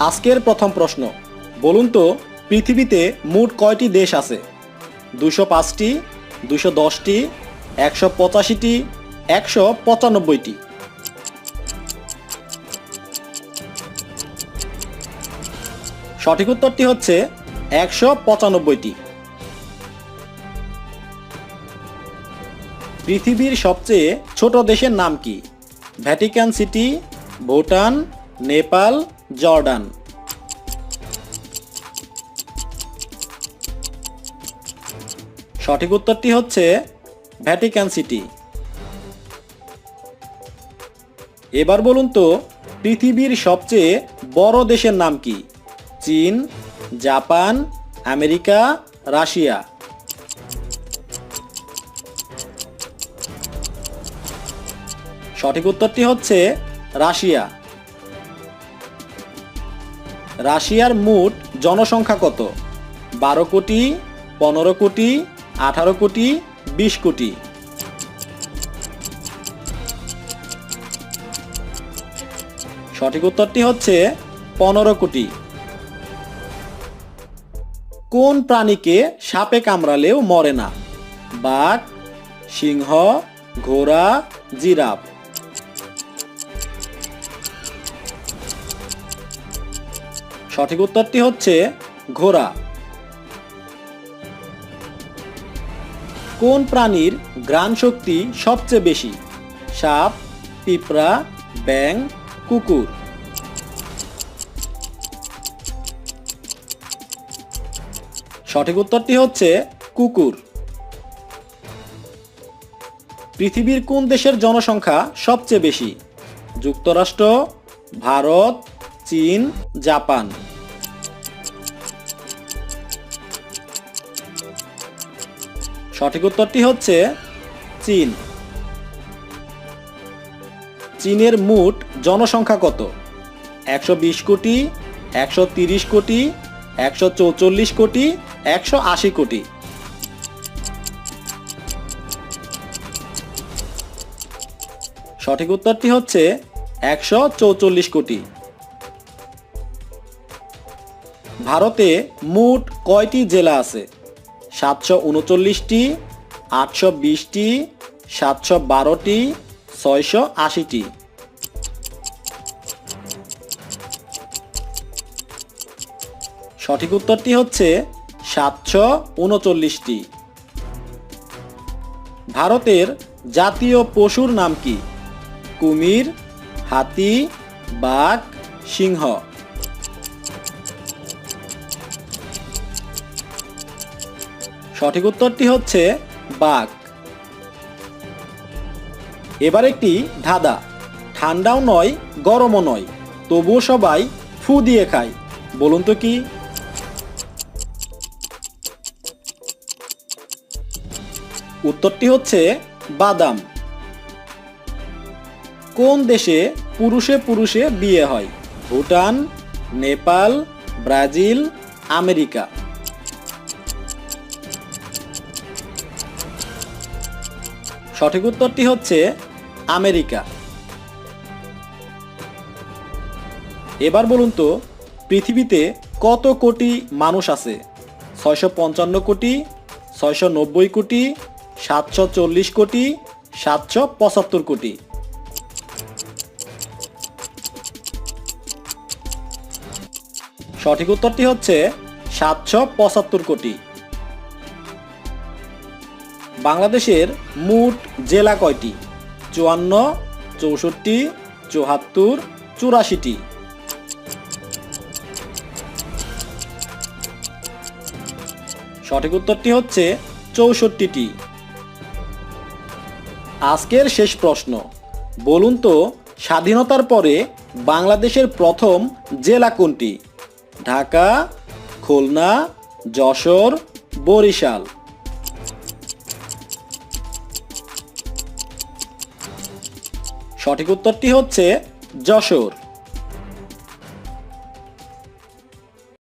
আজকের প্রথম প্রশ্ন, বলুন তো পৃথিবীতে মোট কয়টি দেশ আছে? 205টি, 210টি, 185টি, 195টি। সঠিক উত্তরটি হচ্ছে 195টি। পৃথিবীর সবচেয়ে ছোট দেশের নাম কি? Vatican city, Bhutan, Nepal, Jordan. সঠিক উত্তরটি হচ্ছে ভ্যাটিকান সিটি। এবার বলুন তো পৃথিবীর সবচেয়ে বড় দেশের নাম কি? চীন, জাপান, আমেরিকা, রাশিয়া। সঠিক উত্তরটি হচ্ছে রাশিয়া। রাশিয়ার মোট জনসংখ্যা কত? 12 কোটি, 15 কোটি, 18 কোটি, 20 কোটি। সঠিক উত্তরটি হচ্ছে 15 কোটি। কোন প্রাণীকে সাপে কামড়ালেও মরে না? বাঘ, সিংহ, ঘোড়া, জিরাফ। সঠিক উত্তরটি হচ্ছে ঘোড়া। কোন প্রাণীর ঘ্রাণ শক্তি সবচেয়ে বেশি? সাপ, পিঁপড়া, ব্যাঙ, কুকুর। সঠিক উত্তরটি হচ্ছে কুকুর। পৃথিবীর কোন দেশের জনসংখ্যা সবচেয়ে বেশি? যুক্তরাষ্ট্র, ভারত, চীন, জাপান। সঠিক উত্তরটি হচ্ছে চীন। চীনের মোট জনসংখ্যা কত? 120 কোটি, 130 কোটি, 144 কোটি, 180 কোটি। সঠিক উত্তরটি হচ্ছে 144 কোটি। ভারতে মোট কয়টি জেলা আছে? 739টি, 820টি, 712টি, 680টি। সঠিক উত্তরটি হচ্ছে 739টি। ভারতের জাতীয় পশুর নাম কি? কুমির, হাতি, বাঘ, সিংহ। সঠিক উত্তরটি হচ্ছে বাঘ। এবার একটি ধাঁধা, ঠান্ডাও নয় গরমও নয় তবুও সবাই ফু দিয়ে খায়, বলুন তো কি? উত্তরটি হচ্ছে বাদাম। কোন দেশে পুরুষে পুরুষে বিয়ে হয়? Bhutan, Nepal, Brazil, America. সঠিক উত্তরটি হচ্ছে আমেরিকা। এবার বলুন তো পৃথিবীতে কত কোটি মানুষ আছে? 655 কোটি, 690 কোটি, 740 কোটি, 775 কোটি। সঠিক উত্তরটি হচ্ছে 775 কোটি। বাংলাদেশের মোট জেলা কয়টি? 54, 64, 74, 84টি। সঠিক উত্তরটি হচ্ছে 64টি। আজকের শেষ প্রশ্ন, বলুন তো স্বাধীনতার পরে বাংলাদেশের প্রথম জেলা কোনটি? ঢাকা, খুলনা, যশোর, বরিশাল। সঠিক উত্তরটি হচ্ছে যশোর।